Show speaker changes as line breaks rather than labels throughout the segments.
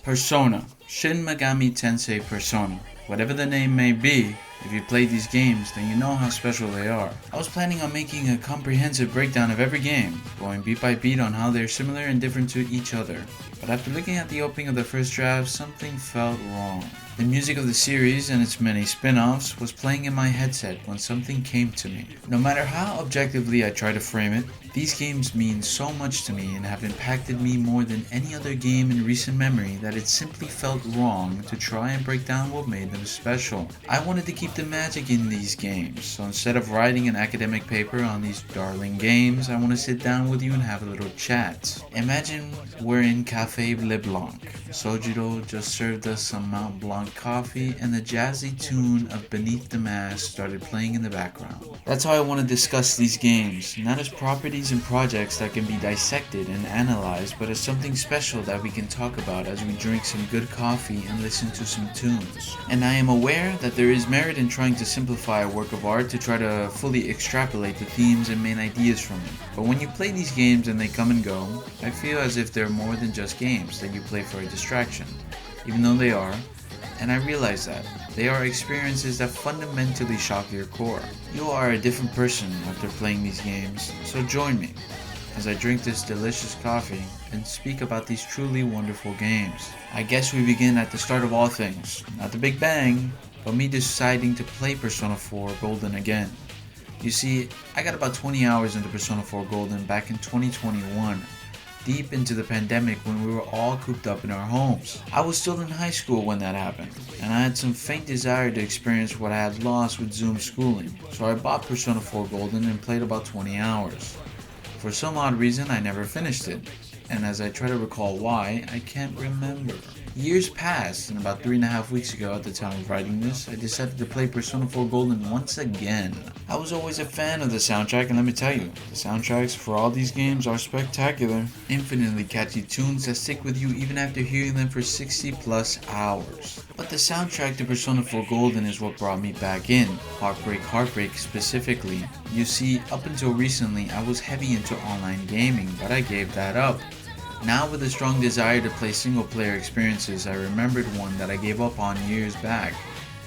Persona. Shin Megami Tensei Persona. Whatever the name may be, if you play these games, then you know how special they are. I was planning on making a comprehensive breakdown of every game, going beat by beat on how they're similar and different to each other. But after looking at the opening of the first draft, something felt wrong. The music of the series and its many spin-offs was playing in my headset when something came to me. No matter how objectively I try to frame it, these games mean so much to me and have impacted me more than any other game in recent memory that it simply felt wrong to try and break down what made them special. I wanted to keep the magic in these games, so instead of writing an academic paper on these darling games, I want to sit down with you and have a little chat. Imagine we're in Café Le Blanc. Sojiro just served us some Mount Blanc coffee and the jazzy tune of Beneath the Mask started playing in the background. That's how I want to discuss these games, not as properties and projects that can be dissected and analyzed, but as something special that we can talk about as we drink some good coffee and listen to some tunes. And I am aware that there is merit in trying to simplify a work of art to try to fully extrapolate the themes and main ideas from it. But when you play these games and they come and go, I feel as if they're more than just games that you play for a distraction, even though they are. And I realize that they are experiences that fundamentally shock your core. You are a different person after playing these games, so join me as I drink this delicious coffee and speak about these truly wonderful games. I guess we begin at the start of all things, not the Big Bang, but me deciding to play Persona 4 Golden again. You see, I got about 20 hours into Persona 4 Golden back in 2021. Deep into the pandemic when we were all cooped up in our homes. I was still in high school when that happened, and I had some faint desire to experience what I had lost with Zoom schooling, so I bought Persona 4 Golden and played about 20 hours. For some odd reason, I never finished it, and as I try to recall why, I can't remember. Years passed, and about 3.5 weeks ago at the time of writing this, I decided to play Persona 4 Golden once again. I was always a fan of the soundtrack, and let me tell you, the soundtracks for all these games are spectacular. Infinitely catchy tunes that stick with you even after hearing them for 60 plus hours. But the soundtrack to Persona 4 Golden is what brought me back in, Heartbreak specifically. You see, up until recently I was heavy into online gaming, but I gave that up. Now with a strong desire to play single player experiences, I remembered one that I gave up on years back,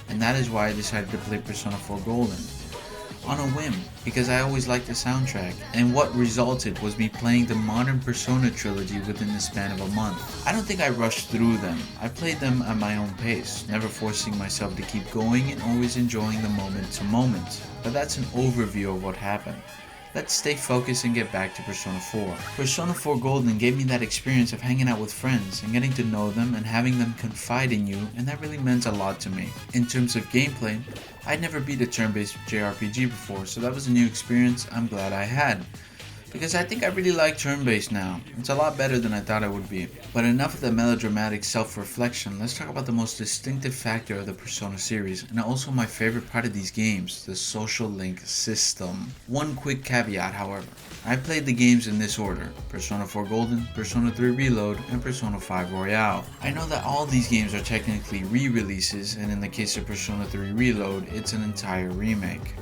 and that is why I decided to play Persona 4 Golden. On a whim, because I always liked the soundtrack, and what resulted was me playing the modern Persona trilogy within the span of a month. I don't think I rushed through them. I played them at my own pace, never forcing myself to keep going and always enjoying the moment to moment. But that's an overview of what happened. Let's stay focused and get back to Persona 4. Persona 4 Golden gave me that experience of hanging out with friends and getting to know them and having them confide in you, and that really meant a lot to me. In terms of gameplay, I'd never beat a turn-based JRPG before, so that was a new experience I'm glad I had. Because I think I really like turn-based now. It's a lot better than I thought it would be. But enough of the melodramatic self-reflection, let's talk about the most distinctive factor of the Persona series, and also my favorite part of these games, the social link system. One quick caveat, however. I played the games in this order: Persona 4 Golden, Persona 3 Reload, and Persona 5 Royale. I know that all these games are technically re-releases, and in the case of Persona 3 Reload, it's an entire remake.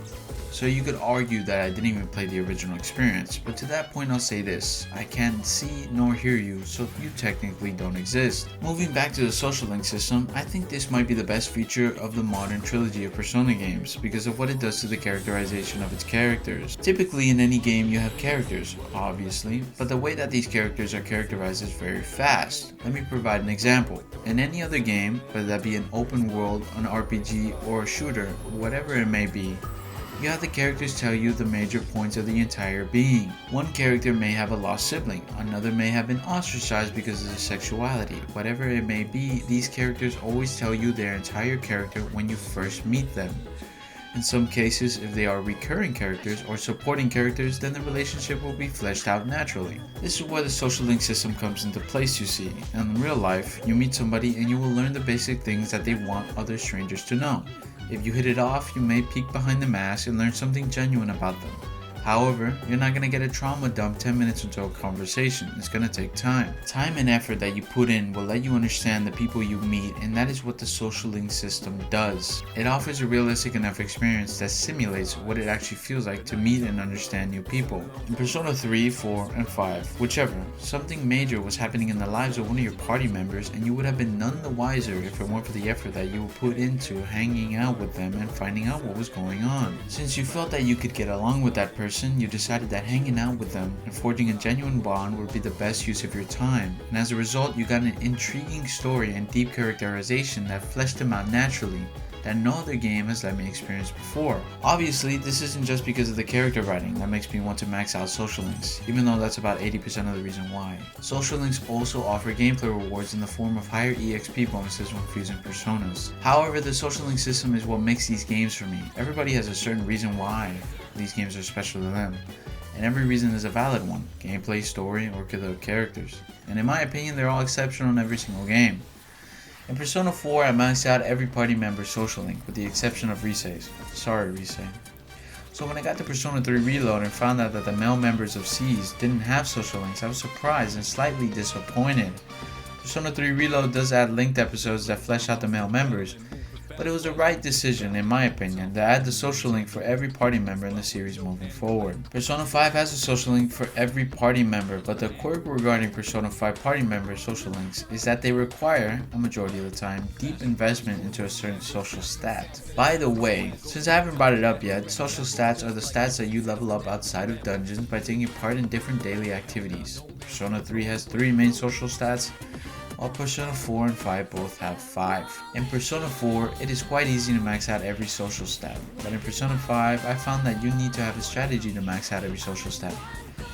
So you could argue that I didn't even play the original experience, but to that point I'll say this: I can't see nor hear you, so you technically don't exist. Moving back to the social link system, I think this might be the best feature of the modern trilogy of Persona games because of what it does to the characterization of its characters. Typically in any game you have characters, obviously, but the way that these characters are characterized is very fast. Let me provide an example. In any other game, whether that be an open world, an RPG, or a shooter, whatever it may be, you have the characters tell you the major points of the entire being. One character may have a lost sibling, another may have been ostracized because of their sexuality. Whatever it may be, these characters always tell you their entire character when you first meet them. In some cases, if they are recurring characters or supporting characters, then the relationship will be fleshed out naturally. This is where the social link system comes into place, you see. And in real life, you meet somebody and you will learn the basic things that they want other strangers to know. If you hit it off, you may peek behind the mask and learn something genuine about them. However, you're not gonna get a trauma dump 10 minutes into a conversation. It's gonna take time. Time and effort that you put in will let you understand the people you meet, and that is what the social link system does. It offers a realistic enough experience that simulates what it actually feels like to meet and understand new people. In Persona 3, 4, and 5, whichever, something major was happening in the lives of one of your party members, and you would have been none the wiser if it weren't for the effort that you put into hanging out with them and finding out what was going on. Since you felt that you could get along with that person, you decided that hanging out with them and forging a genuine bond would be the best use of your time, and as a result you got an intriguing story and deep characterization that fleshed them out naturally that no other game has let me experience before. Obviously, this isn't just because of the character writing that makes me want to max out social links, even though that's about 80% of the reason why. Social links also offer gameplay rewards in the form of higher EXP bonuses when fusing personas. However, the social link system is what makes these games for me. Everybody has a certain reason why these games are special to them, and every reason is a valid one: gameplay, story, or the characters. And in my opinion, they're all exceptional in every single game. In Persona 4, I maxed out every party member's social link, with the exception of Risei's. Sorry, Risei. So when I got to Persona 3 Reload and found out that the male members of C's didn't have social links, I was surprised and slightly disappointed. Persona 3 Reload does add linked episodes that flesh out the male members, but it was the right decision, in my opinion, to add the social link for every party member in the series moving forward. Persona 5 has a social link for every party member, but the quirk regarding Persona 5 party member social links is that they require, a majority of the time, deep investment into a certain social stat. By the way, since I haven't brought it up yet, social stats are the stats that you level up outside of dungeons by taking part in different daily activities. Persona 3 has 3 main social stats, while Persona 4 and 5 both have 5. In Persona 4, it is quite easy to max out every social stat, but in Persona 5, I found that you need to have a strategy to max out every social stat,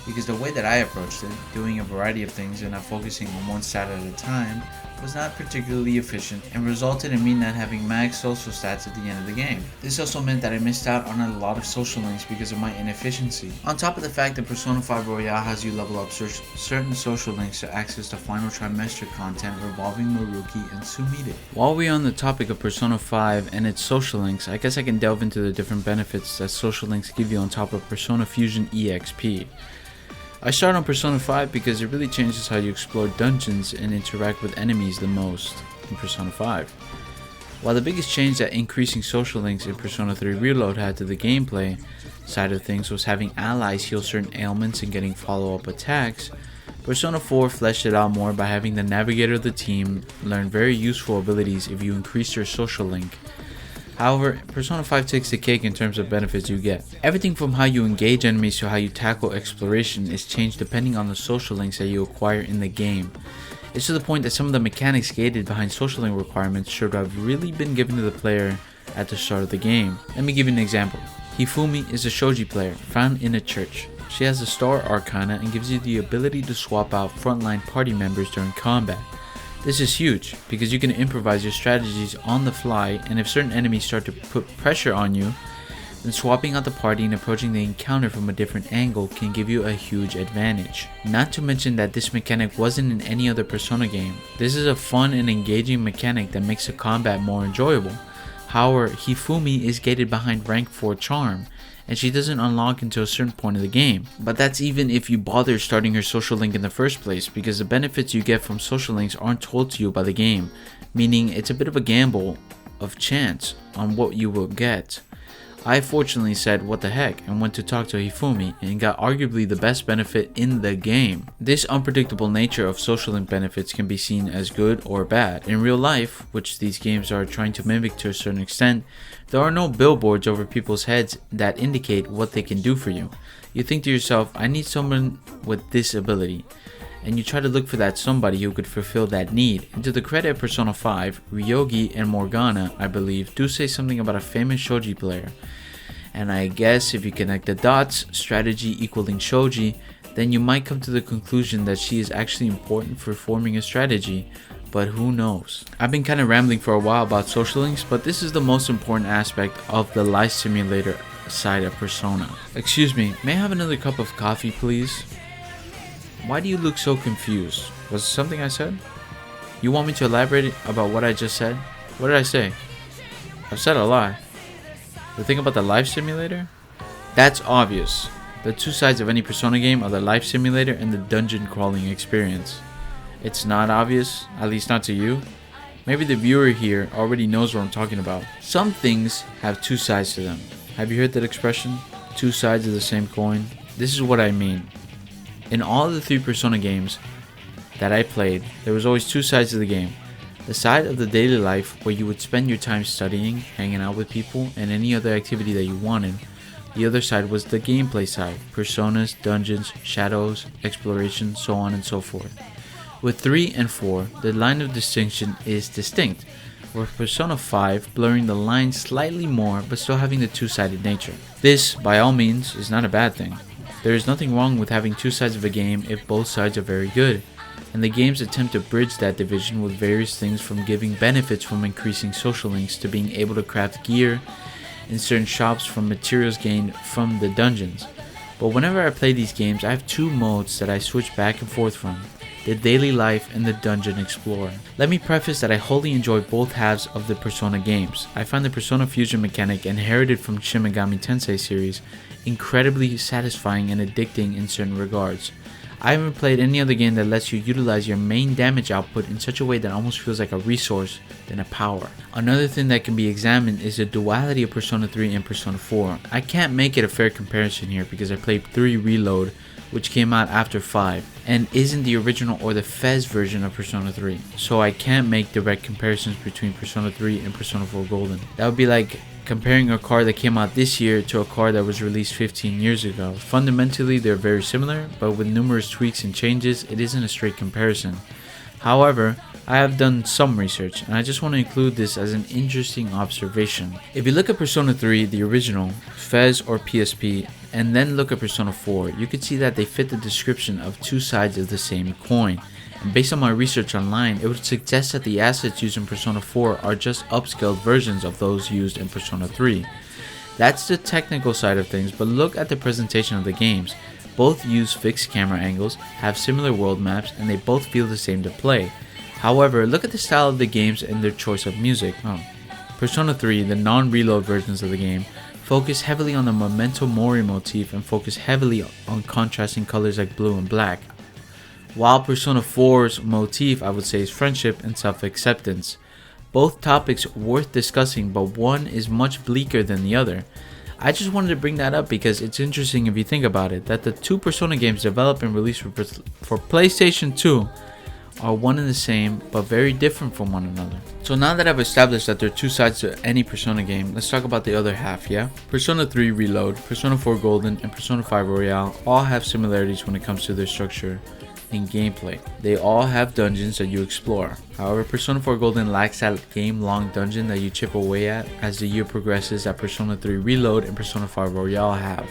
because the way that I approached it, doing a variety of things and not focusing on one stat at a time, was not particularly efficient and resulted in me not having max social stats at the end of the game. This also meant that I missed out on a lot of social links because of my inefficiency. On top of the fact that Persona 5 Royale has you level up certain social links to access the final trimester content revolving Maruki and Sumire. While we're on the topic of Persona 5 and its social links, I guess I can delve into the different benefits that social links give you on top of Persona Fusion EXP. I start on Persona 5 because it really changes how you explore dungeons and interact with enemies the most in Persona 5. While the biggest change that increasing social links in Persona 3 Reload had to the gameplay side of things was having allies heal certain ailments and getting follow-up attacks, Persona 4 fleshed it out more by having the navigator of the team learn very useful abilities if you increase your social link. However, Persona 5 takes the cake in terms of benefits you get. Everything from how you engage enemies to how you tackle exploration is changed depending on the social links that you acquire in the game. It's to the point that some of the mechanics gated behind social link requirements should have really been given to the player at the start of the game. Let me give you an example. Hifumi is a shogi player found in a church. She has a star arcana and gives you the ability to swap out frontline party members during combat. This is huge because you can improvise your strategies on the fly, and if certain enemies start to put pressure on you, then swapping out the party and approaching the encounter from a different angle can give you a huge advantage. Not to mention that this mechanic wasn't in any other Persona game. This is a fun and engaging mechanic that makes the combat more enjoyable. However, Hifumi is gated behind rank 4 charm, and she doesn't unlock until a certain point of the game. But that's even if you bother starting her social link in the first place, because the benefits you get from social links aren't told to you by the game, meaning it's a bit of a gamble of chance on what you will get. I fortunately said what the heck and went to talk to Hifumi and got arguably the best benefit in the game. This unpredictable nature of social link benefits can be seen as good or bad. In real life, which these games are trying to mimic to a certain extent, there are no billboards over people's heads that indicate what they can do for you. You think to yourself, I need someone with this ability, and you try to look for that somebody who could fulfill that need. And to the credit of Persona 5, Ryogi and Morgana, I believe, do say something about a famous shogi player. And I guess if you connect the dots, strategy equaling shogi, then you might come to the conclusion that she is actually important for forming a strategy, but who knows. I've been kind of rambling for a while about social links, but this is the most important aspect of the life simulator side of Persona. Excuse me, may I have another cup of coffee please? Why do you look so confused? Was it something I said? You want me to elaborate about what I just said? What did I say? I've said a lot. The thing about the life simulator? That's obvious. The two sides of any Persona game are the life simulator and the dungeon crawling experience. It's not obvious, at least not to you. Maybe the viewer here already knows what I'm talking about. Some things have two sides to them. Have you heard that expression? Two sides of the same coin? This is what I mean. In all of the 3 Persona games that I played, there was always two sides of the game. The side of the daily life where you would spend your time studying, hanging out with people, and any other activity that you wanted. The other side was the gameplay side, personas, dungeons, shadows, exploration, so on and so forth. With 3 and 4, the line of distinction is distinct, with Persona 5 blurring the line slightly more but still having the two-sided nature. This, by all means, is not a bad thing. There is nothing wrong with having two sides of a game if both sides are very good, and the games attempt to bridge that division with various things from giving benefits from increasing social links to being able to craft gear in certain shops from materials gained from the dungeons. But whenever I play these games, I have 2 modes that I switch back and forth from: the daily life and the dungeon explorer. Let me preface that I wholly enjoy both halves of the Persona games. I find the Persona fusion mechanic inherited from Shin Megami Tensei series incredibly satisfying and addicting in certain regards. I haven't played any other game that lets you utilize your main damage output in such a way that almost feels like a resource than a power. Another thing that can be examined is the duality of Persona 3 and Persona 4. I can't make it a fair comparison here because I played 3 Reload, which came out after 5, and isn't the original or the FES version of Persona 3. So I can't make direct comparisons between Persona 3 and Persona 4 Golden. That would be like comparing a car that came out this year to a car that was released 15 years ago. Fundamentally, they're very similar, but with numerous tweaks and changes, it isn't a straight comparison. However, I have done some research, and I just want to include this as an interesting observation. If you look at Persona 3, the original, FES or PSP, and then look at Persona 4, you can see that they fit the description of two sides of the same coin. And based on my research online, it would suggest that the assets used in Persona 4 are just upscaled versions of those used in Persona 3. That's the technical side of things, but look at the presentation of the games. Both use fixed camera angles, have similar world maps, and they both feel the same to play. However, look at the style of the games and their choice of music. Persona 3, the non-reload versions of the game, focus heavily on the Memento Mori motif and focus heavily on contrasting colors like blue and black. While Persona 4's motif, I would say, is friendship and self-acceptance. Both topics worth discussing, but one is much bleaker than the other. I just wanted to bring that up because it's interesting if you think about it, that the 2 Persona games developed and released for PlayStation 2 are one and the same, but very different from one another. So now that I've established that there are 2 sides to any Persona game, let's talk about the other half, yeah? Persona 3 Reload, Persona 4 Golden, and Persona 5 Royale all have similarities when it comes to their structure and gameplay. They all have dungeons that you explore. However, Persona 4 Golden lacks that game-long dungeon that you chip away at as the year progresses that Persona 3 Reload and Persona 5 Royale have.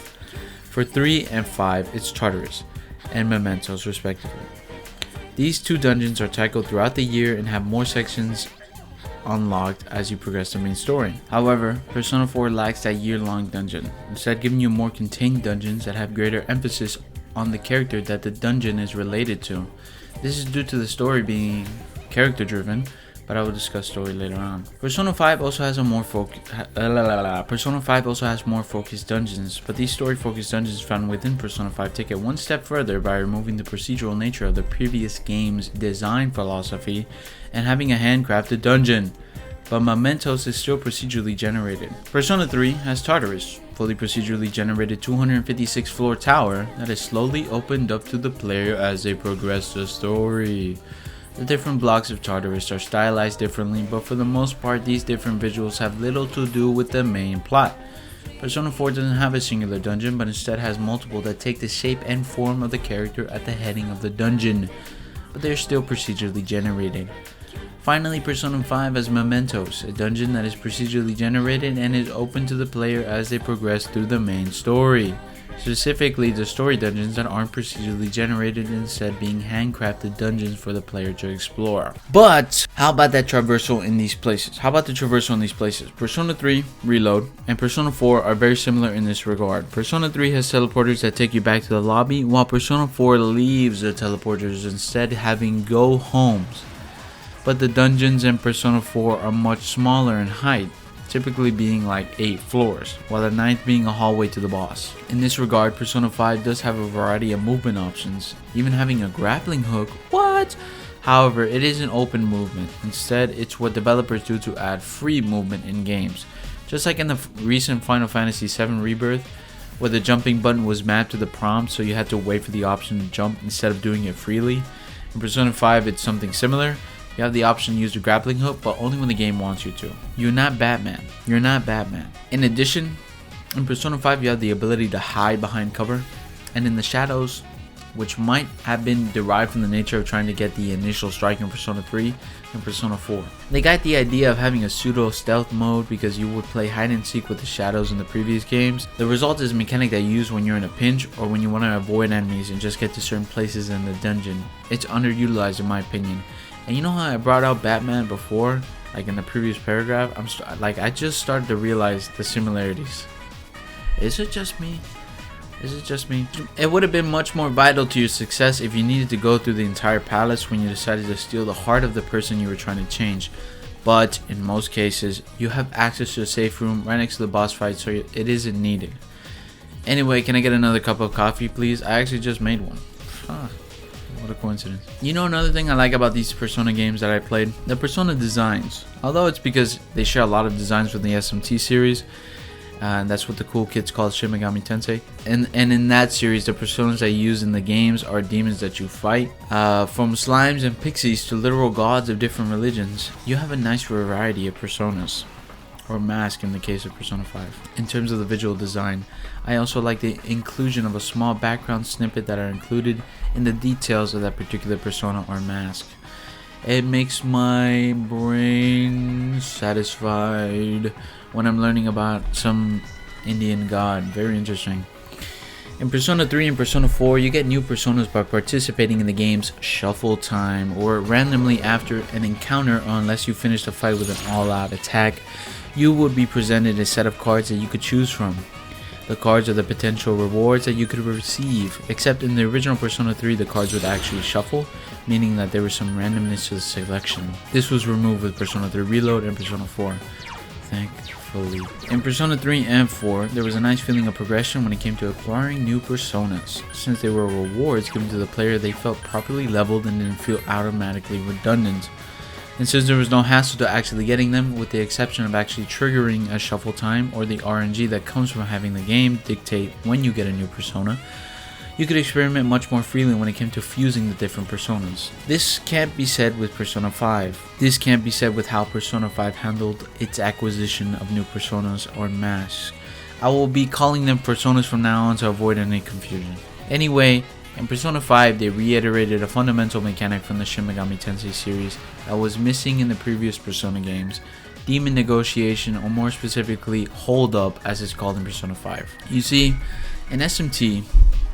For 3 and 5, it's Tartarus and Mementos respectively. These 2 dungeons are tackled throughout the year and have more sections unlocked as you progress the main story. However, Persona 4 lacks that year-long dungeon, instead giving you more contained dungeons that have greater emphasis on the character that the dungeon is related to. This is due to the story being character driven, but I will discuss story later on. Persona 5 also has more focused dungeons, but these story focused dungeons found within Persona 5 take it one step further by removing the procedural nature of the previous game's design philosophy and having a handcrafted dungeon. But Mementos is still procedurally generated. Persona 3 has Tartarus, fully procedurally generated 256 floor tower that is slowly opened up to the player as they progress the story. The different blocks of Tartarus are stylized differently, but for the most part these different visuals have little to do with the main plot. Persona 4 doesn't have a singular dungeon, but instead has multiple that take the shape and form of the character at the heading of the dungeon, but they are still procedurally generated. Finally, Persona 5 has Mementos, a dungeon that is procedurally generated and is open to the player as they progress through the main story. Specifically, the story dungeons that aren't procedurally generated, instead being handcrafted dungeons for the player to explore. But how about that traversal in these places? Persona 3 Reload and Persona 4 are very similar in this regard. Persona 3 has teleporters that take you back to the lobby, while Persona 4 leaves the teleporters, instead having go homes. But the dungeons in Persona 4 are much smaller in height. typically being like 8 floors, while the ninth being a hallway to the boss. In this regard, Persona 5 does have a variety of movement options, even having a grappling hook. What? However, it isn't open movement. Instead, it's what developers do to add free movement in games. Just like in the recent Final Fantasy VII Rebirth, where the jumping button was mapped to the prompt, so you had to wait for the option to jump instead of doing it freely. In Persona 5, it's something similar. You have the option to use the grappling hook, but only when the game wants you to. You're not Batman. You're not Batman. In addition, in Persona 5, you have the ability to hide behind cover, and in the shadows, which might have been derived from the nature of trying to get the initial strike in Persona 3 and Persona 4. They got the idea of having a pseudo stealth mode because you would play hide and seek with the shadows in the previous games. The result is a mechanic that you use when you're in a pinch or when you want to avoid enemies and just get to certain places in the dungeon. It's underutilized in my opinion. And you know how I brought out Batman before, like in the previous paragraph? I just started to realize the similarities. Is it just me? Is it just me? It would have been much more vital to your success if you needed to go through the entire palace when you decided to steal the heart of the person you were trying to change. But in most cases, you have access to a safe room right next to the boss fight, so it isn't needed. Anyway, can I get another cup of coffee, please? I actually just made one. What a coincidence. You know another thing I like about these Persona games that I played? The Persona designs. Although it's because they share a lot of designs with the SMT series, and that's what the cool kids call Shin Megami Tensei. And in that series, the personas that you use in the games are demons that you fight. From slimes and pixies to literal gods of different religions, you have a nice variety of personas. Or mask in the case of Persona 5. In terms of the visual design, I also like the inclusion of a small background snippet that are included in the details of that particular persona or mask. It makes my brain satisfied when I'm learning about some Indian god. Very interesting. In Persona 3 and Persona 4, you get new personas by participating in the game's shuffle time, or randomly after an encounter, or unless you finish the fight with an all-out attack, you would be presented a set of cards that you could choose from. The cards are the potential rewards that you could receive, except in the original Persona 3 the cards would actually shuffle, meaning that there was some randomness to the selection. This was removed with Persona 3 Reload and Persona 4. Thankfully. In Persona 3 and 4, there was a nice feeling of progression when it came to acquiring new personas. Since they were rewards given to the player, they felt properly leveled and didn't feel automatically redundant. And since there was no hassle to actually getting them, with the exception of actually triggering a shuffle time or the RNG that comes from having the game dictate when you get a new persona, you could experiment much more freely when it came to fusing the different personas. This can't be said with Persona 5. This can't be said with how Persona 5 handled its acquisition of new personas or masks. I will be calling them personas from now on to avoid any confusion. Anyway, in Persona 5, they reiterated a fundamental mechanic from the Shin Megami Tensei series that was missing in the previous Persona games: demon negotiation, or more specifically, hold up as it's called in Persona 5. You see, in SMT,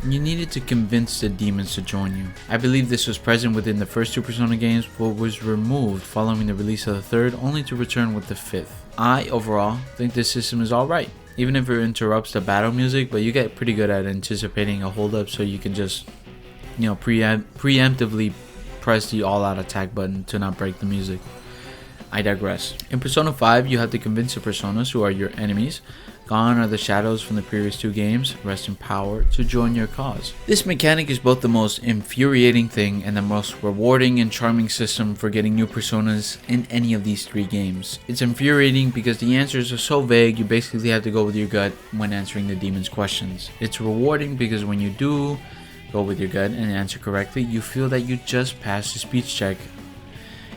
you needed to convince the demons to join you. I believe this was present within the first two Persona games, but was removed following the release of the third, only to return with the fifth. I, overall, think this system is alright, even if it interrupts the battle music, but you get pretty good at anticipating a hold up, so you can just, preemptively press the all-out attack button to not break the music. I digress. In Persona 5, you have to convince the personas who are your enemies, gone are the shadows from the previous two games, rest in power, to join your cause. This mechanic is both the most infuriating thing and the most rewarding and charming system for getting new personas in any of these three games. It's infuriating because the answers are so vague, you basically have to go with your gut when answering the demon's questions. It's rewarding because when you do go with your gut and answer correctly, you feel that you just passed the speech check.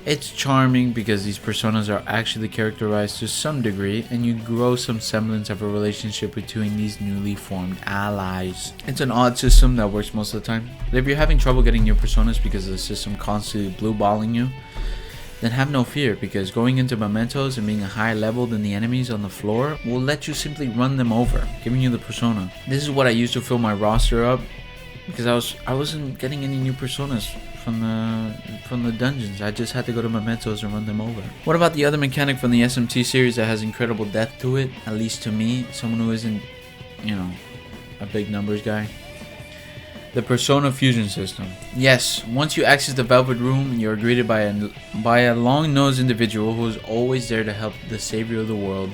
It's charming because these personas are actually characterized to some degree, and you grow some semblance of a relationship between these newly formed allies. It's an odd system that works most of the time, but if you're having trouble getting new personas because of the system constantly blue-balling you, then have no fear, because going into mementos and being a higher level than the enemies on the floor will let you simply run them over, giving you the persona. This is what I used to fill my roster up, because I wasn't getting any new personas from the dungeons. I just had to go to mementos and run them over. What about the other mechanic from the SMT series that has incredible depth to it, at least to me, someone who isn't, a big numbers guy? The Persona Fusion System. Yes, once you access the Velvet Room, you are greeted by a long-nosed individual who is always there to help the savior of the world,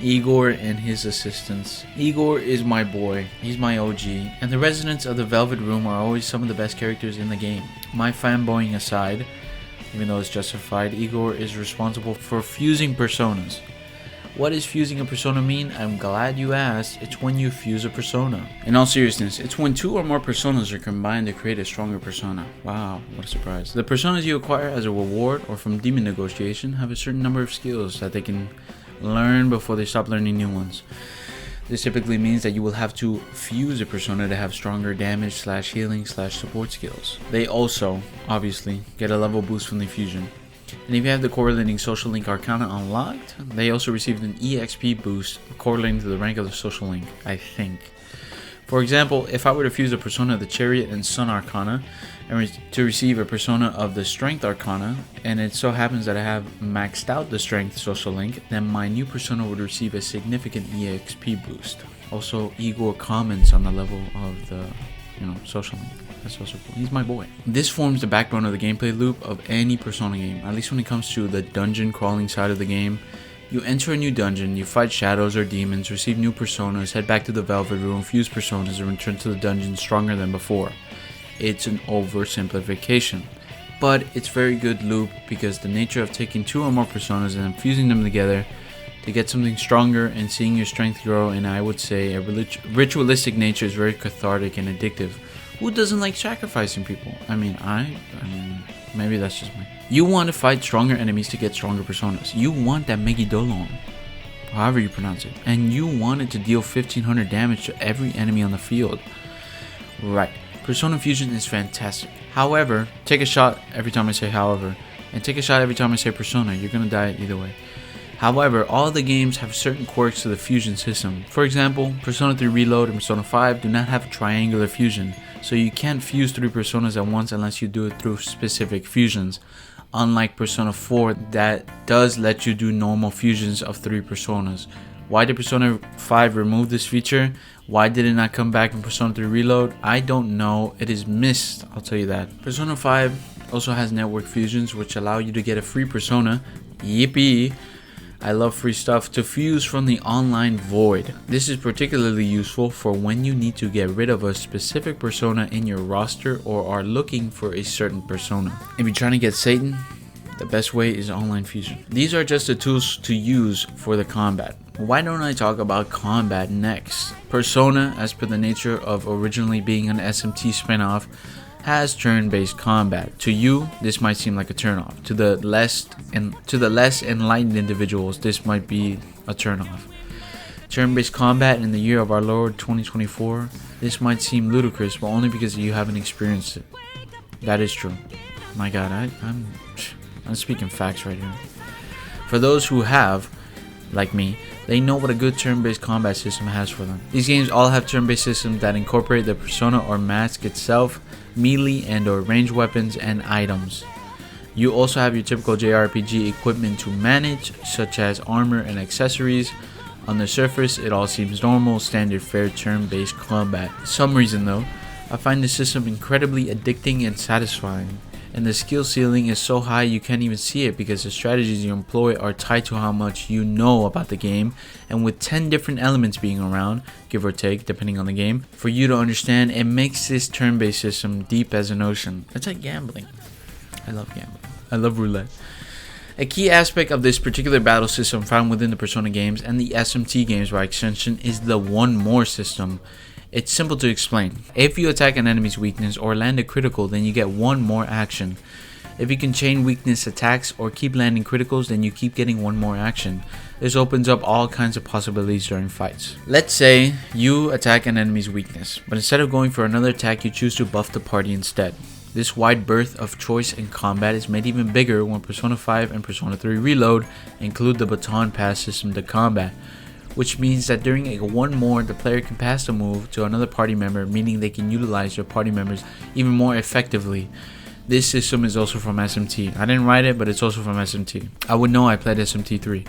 Igor, and his assistants. Igor is my boy, he's my OG, and the residents of the Velvet Room are always some of the best characters in the game. My fanboying aside, even though it's justified, Igor is responsible for fusing personas. What does fusing a persona mean? I'm glad you asked. It's when you fuse a persona. In all seriousness, it's when two or more personas are combined to create a stronger persona. Wow, what a surprise. The personas you acquire as a reward or from demon negotiation have a certain number of skills that they can learn before they stop learning new ones. This typically means that you will have to fuse a persona to have stronger damage / healing / support skills. They also, obviously, get a level boost from the fusion. And if you have the correlating social link arcana unlocked, they also received an EXP boost correlating to the rank of the social link, I think. For example, if I were to fuse a persona of the Chariot and Sun Arcana, and to receive a persona of the Strength Arcana, and it so happens that I have maxed out the Strength social link, then my new persona would receive a significant EXP boost. Also, Igor comments on the level of the, social link. That's also cool. He's my boy. This forms the backbone of the gameplay loop of any Persona game, at least when it comes to the dungeon crawling side of the game. You enter a new dungeon, you fight shadows or demons, receive new personas, head back to the Velvet Room, fuse personas, and return to the dungeon stronger than before. It's an oversimplification, but it's very good loop because the nature of taking two or more personas and then fusing them together to get something stronger and seeing your strength grow, and I would say a ritualistic nature is very cathartic and addictive. Who doesn't like sacrificing people? I mean, maybe that's just me. You want to fight stronger enemies to get stronger personas. You want that Megidolon, however you pronounce it, and you want it to deal 1500 damage to every enemy on the field. Right. Persona Fusion is fantastic. However, take a shot every time I say however, and take a shot every time I say persona. You're gonna die either way. However, all the games have certain quirks to the fusion system. For example, Persona 3 Reload and Persona 5 do not have a triangular fusion, so you can't fuse 3 personas at once unless you do it through specific fusions. Unlike Persona 4 that does let you do normal fusions of 3 personas. Why did Persona 5 remove this feature? Why did it not come back in Persona 3 Reload? I don't know. It is missed, I'll tell you that. Persona 5 also has network fusions which allow you to get a free persona. Yippee! I love free stuff to fuse from the online void. This is particularly useful for when you need to get rid of a specific persona in your roster or are looking for a certain persona. If you're trying to get Satan, the best way is online fusion. These are just the tools to use for the combat. Why don't I talk about combat next? Persona, as per the nature of originally being an SMT spin-off, has turn-based combat. To you, this might seem like a turn-off. To the less enlightened individuals, this might be a turn-off. Turn-based combat in the year of our Lord 2024, this might seem ludicrous, but only because you haven't experienced it. That is true. My God, I'm speaking facts right here. For those who have, like me, they know what a good turn-based combat system has for them. These games all have turn-based systems that incorporate the persona or mask itself, melee and or ranged weapons and items. You also have your typical JRPG equipment to manage, such as armor and accessories. On the surface, it all seems normal, standard fair turn-based combat. For some reason though, I find the system incredibly addicting and satisfying. And the skill ceiling is so high you can't even see it because the strategies you employ are tied to how much you know about the game, and with 10 different elements being around, give or take depending on the game, for you to understand, it makes this turn-based system deep as an ocean. It's like gambling. I love gambling. I love roulette. A key aspect of this particular battle system found within the Persona games and the SMT games by extension is the one more system. It's simple to explain. If you attack an enemy's weakness or land a critical, then you get one more action. If you can chain weakness attacks or keep landing criticals, then you keep getting one more action. This opens up all kinds of possibilities during fights. Let's say you attack an enemy's weakness, but instead of going for another attack, you choose to buff the party instead. This wide berth of choice in combat is made even bigger when Persona 5 and Persona 3 Reload include the baton pass system to combat, which means that during a one more, the player can pass the move to another party member, meaning they can utilize their party members even more effectively. This system is also from SMT. I didn't write it, but it's also from SMT. I would know I played SMT 3.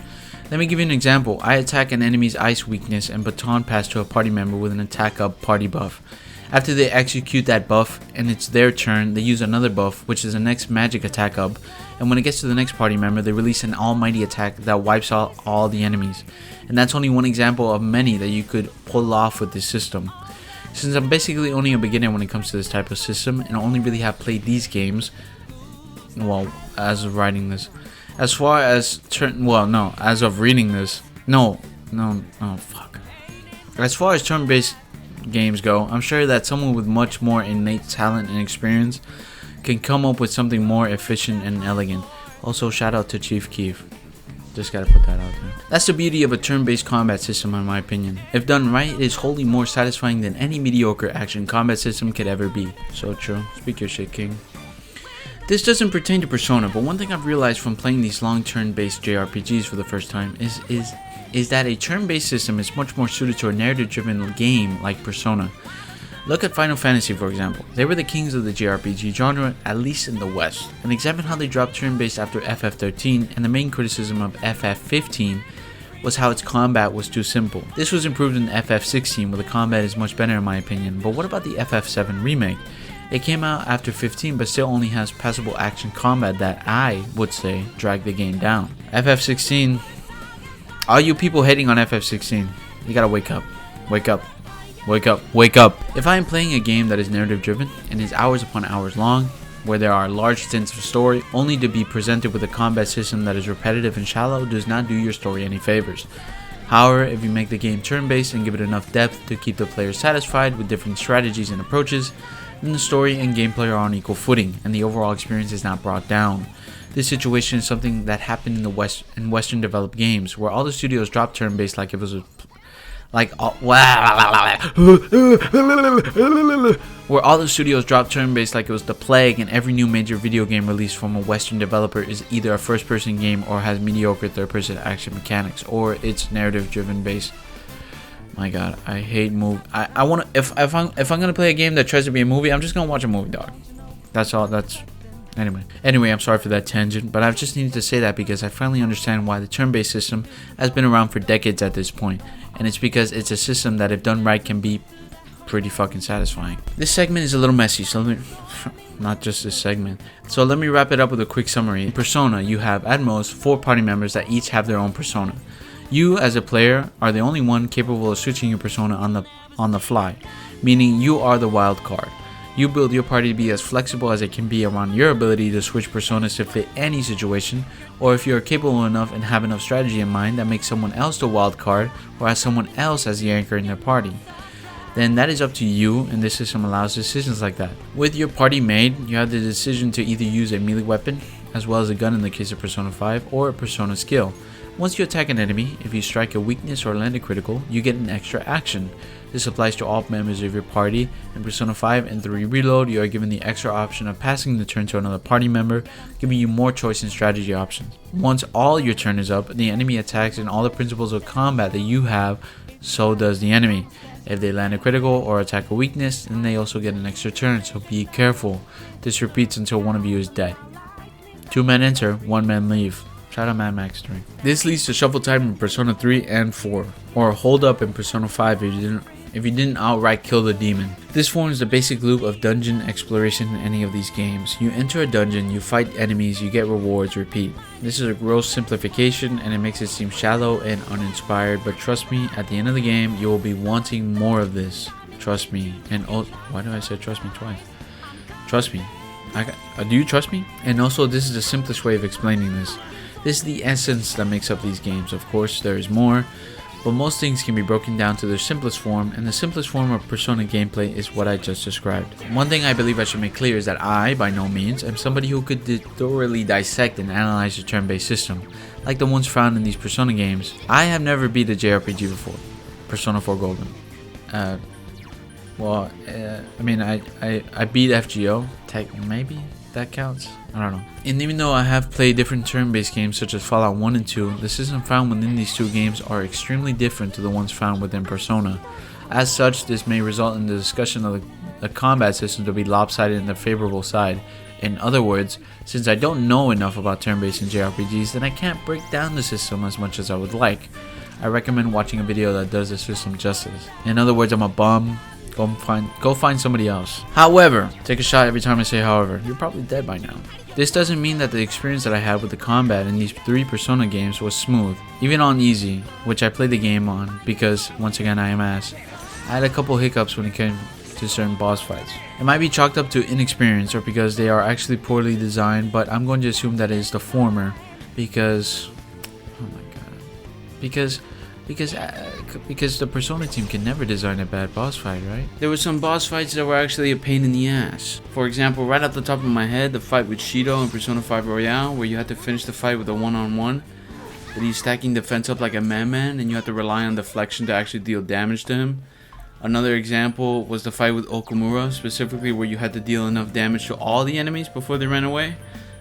Let me give you an example. I attack an enemy's ice weakness and baton pass to a party member with an attack up party buff. After they execute that buff and it's their turn, they use another buff, which is the next magic attack up, and when it gets to the next party member, they release an almighty attack that wipes out all the enemies. And that's only one example of many that you could pull off with this system. Since I'm basically only a beginner when it comes to this type of system, and only really have played these games, well, as of writing this, as of reading this, as far as turn-based games go, I'm sure that someone with much more innate talent and experience can come up with something more efficient and elegant. Also, shout out to Chief Keef. Just gotta put that out there. That's the beauty of a turn-based combat system, in my opinion. If done right, it is wholly more satisfying than any mediocre action combat system could ever be. So true. Speak your shit, King. This doesn't pertain to Persona, but one thing I've realized from playing these long turn-based JRPGs for the first time is that a turn-based system is much more suited to a narrative-driven game like Persona. Look at Final Fantasy, for example. They were the kings of the JRPG genre, at least in the West. And examine how they dropped turn-based after FF13, and the main criticism of FF15 was how its combat was too simple. This was improved in FF16, where the combat is much better in my opinion, but what about the FF7 remake? It came out after 15 but still only has passable action combat that I would say dragged the game down. FF16, all you people hating on FF16, you gotta wake up. Wake up. Wake up. Wake up. If I am playing a game that is narrative driven and is hours upon hours long, where there are large stints of story, only to be presented with a combat system that is repetitive and shallow does not do your story any favors. However, if you make the game turn-based and give it enough depth to keep the player satisfied with different strategies and approaches, then the story and gameplay are on equal footing, and the overall experience is not brought down. This situation is something that happened in Western developed games, where all the studios dropped turn-based like it was a where all the studios dropped turn-based like it was the plague, and every new major video game released from a Western developer is either a first-person game or has mediocre third-person action mechanics, or it's narrative-driven based. My God, I hate movie. I want to. If I'm gonna play a game that tries to be a movie, I'm just gonna watch a movie, dog. That's all. Anyway, I'm sorry for that tangent, but I've just needed to say that because I finally understand why the turn-based system has been around for decades at this point, and it's because it's a system that, if done right, can be pretty fucking satisfying. This segment is a little messy, so not just this segment. So let me wrap it up with a quick summary. In Persona, you have at most 4 party members that each have their own persona. You, as a player, are the only one capable of switching your persona on the fly, meaning you are the wild card. You build your party to be as flexible as it can be around your ability to switch personas to fit any situation, or if you are capable enough and have enough strategy in mind that makes someone else the wild card, or has someone else as the anchor in their party. Then that is up to you, and this system allows decisions like that. With your party made, you have the decision to either use a melee weapon, as well as a gun in the case of Persona 5, or a persona skill. Once you attack an enemy, if you strike a weakness or land a critical, you get an extra action. This applies to all members of your party. In Persona 5 and 3 Reload, you are given the extra option of passing the turn to another party member, giving you more choice in strategy options. Once all your turn is up, the enemy attacks, and all the principles of combat that you have, so does the enemy. If they land a critical or attack a weakness, then they also get an extra turn, so be careful. This repeats until one of you is dead. 2 men enter, 1 man leave. Shout out Mad Max 3. This leads to shuffle time in Persona 3 and 4, or hold up in Persona 5 if you didn't outright kill the demon. This forms the basic loop of dungeon exploration in any of these games. You enter a dungeon, you fight enemies, you get rewards, repeat. This is a gross simplification and it makes it seem shallow and uninspired, but trust me, at the end of the game, you will be wanting more of this. Trust me. And why do I say trust me twice? Trust me. Do you trust me? And also, this is the simplest way of explaining this. This is the essence that makes up these games. Of course, there is more, but most things can be broken down to their simplest form, and the simplest form of Persona gameplay is what I just described. One thing I believe I should make clear is that I, by no means, am somebody who could thoroughly dissect and analyze a turn-based system, like the ones found in these Persona games. I have never beat a JRPG before. Persona 4 Golden. I beat FGO. Maybe that counts. I don't know. And even though I have played different turn-based games such as Fallout 1 and 2, the system found within these 2 games are extremely different to the ones found within Persona. As such, this may result in the discussion of the combat system to be lopsided in the favorable side. In other words, since I don't know enough about turn-based and JRPGs, then I can't break down the system as much as I would like. I recommend watching a video that does the system justice. In other words, I'm a bum, Go find somebody else. However, take a shot every time I say however. You're probably dead by now. This doesn't mean that the experience that I had with the combat in these 3 Persona games was smooth. Even on easy, which I played the game on because, once again, I am ass. I had a couple hiccups when it came to certain boss fights. It might be chalked up to inexperience or because they are actually poorly designed, but I'm going to assume that it is the former because, oh my god, because the Persona team can never design a bad boss fight, right? There were some boss fights that were actually a pain in the ass. For example, right off the top of my head, the fight with Shido in Persona 5 Royale, where you had to finish the fight with a one-on-one, but he's stacking defense up like a man, and you have to rely on deflection to actually deal damage to him. Another example was the fight with Okumura, specifically where you had to deal enough damage to all the enemies before they ran away.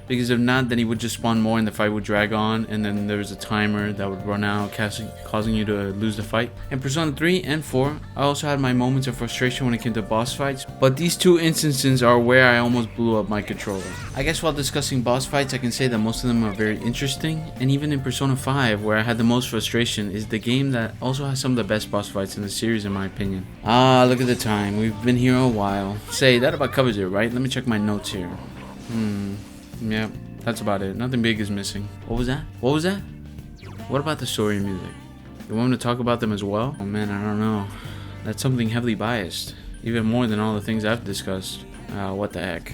Because if not, then he would just spawn more and the fight would drag on, and then there was a timer that would run out, causing you to lose the fight. In Persona 3 and 4, I also had my moments of frustration when it came to boss fights, but these 2 instances are where I almost blew up my controller. I guess while discussing boss fights, I can say that most of them are very interesting, and even in Persona 5, where I had the most frustration, is the game that also has some of the best boss fights in the series in my opinion. Ah, look at the time, we've been here a while. Say, that about covers it, right? Let me check my notes here. Yeah, that's about it. Nothing big is missing. What was that? What was that? What about the story and music? You want me to talk about them as well? Oh man, I don't know. That's something heavily biased. Even more than all the things I've discussed. What the heck.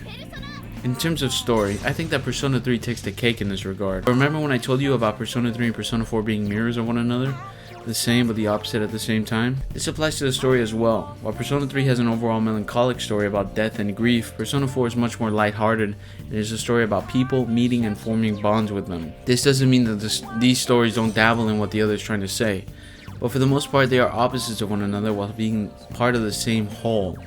In terms of story, I think that Persona 3 takes the cake in this regard. Remember when I told you about Persona 3 and Persona 4 being mirrors of one another? The same but the opposite at the same time? This applies to the story as well. While Persona 3 has an overall melancholic story about death and grief, Persona 4 is much more lighthearted and is a story about people meeting and forming bonds with them. This doesn't mean that these stories don't dabble in what the other is trying to say, but for the most part they are opposites of one another while being part of the same whole.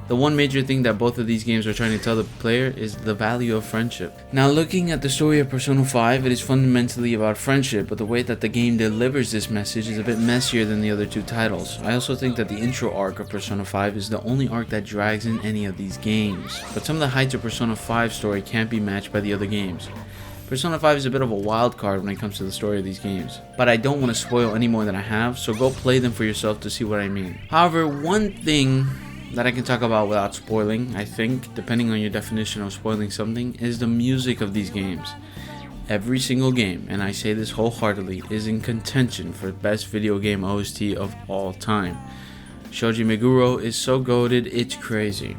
The one major thing that both of these games are trying to tell the player is the value of friendship. Now looking at the story of Persona 5, it is fundamentally about friendship, but the way that the game delivers this message is a bit messier than the other 2 titles. I also think that the intro arc of Persona 5 is the only arc that drags in any of these games, but some of the heights of Persona 5's story can't be matched by the other games. Persona 5 is a bit of a wild card when it comes to the story of these games, but I don't want to spoil any more than I have, so go play them for yourself to see what I mean. However, one thing that I can talk about without spoiling, I think, depending on your definition of spoiling something, is the music of these games. Every single game, and I say this wholeheartedly, is in contention for best video game OST of all time. Shoji Meguro is so goated, it's crazy.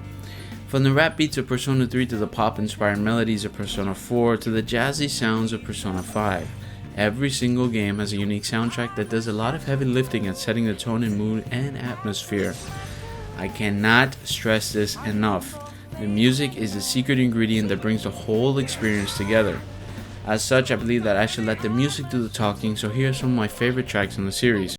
From the rap beats of Persona 3 to the pop-inspired melodies of Persona 4 to the jazzy sounds of Persona 5, every single game has a unique soundtrack that does a lot of heavy lifting at setting the tone and mood and atmosphere. I cannot stress this enough. The music is the secret ingredient that brings the whole experience together. As such, I believe that I should let the music do the talking, so here are some of my favorite tracks in the series.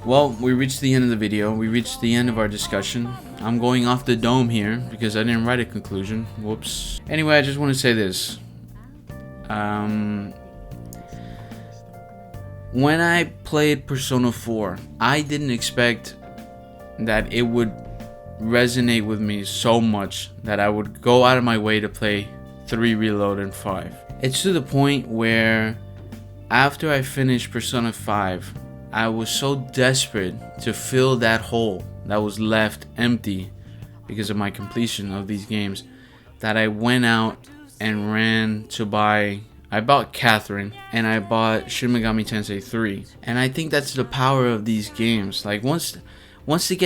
Well, we reached the end of the video. We reached the end of our discussion. I'm going off the dome here because I didn't write a conclusion. Whoops. Anyway, I just want to say this. When I played Persona 4, I didn't expect that it would resonate with me so much that I would go out of my way to play 3 Reload and 5. It's to the point where after I finished Persona 5, I was so desperate to fill that hole that was left empty because of my completion of these games that I went out and ran to buy. I bought Catherine and I bought Shin Megami Tensei 3, and I think that's the power of these games. Like once they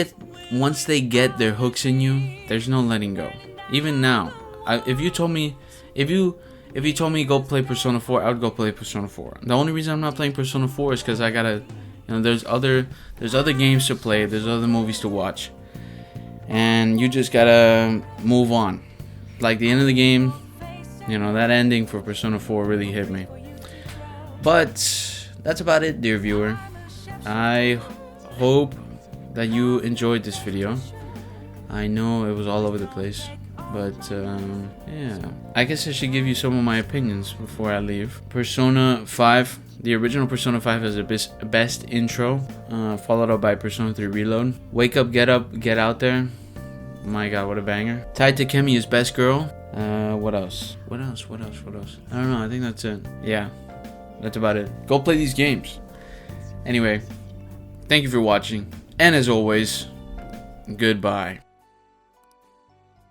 get their hooks in you, there's no letting go. Even now, if you told me go play Persona 4, I would go play Persona 4. The only reason I'm not playing Persona 4 is because I gotta, there's other games to play, there's other movies to watch, and you just gotta move on. Like the end of the game, that ending for Persona 4 really hit me. But that's about it, dear viewer. I hope that you enjoyed this video. I know it was all over the place, but yeah, I guess I should give you some of my opinions before I leave. Persona 5, the original Persona 5 has the best intro, followed up by Persona 3 Reload. Wake Up, Get Up, Get Out There. My god, what a banger. Tai Takemi is best girl. What else? I don't know, I think that's it. Yeah, that's about it. Go play these games. Anyway, thank you for watching, and as always, goodbye.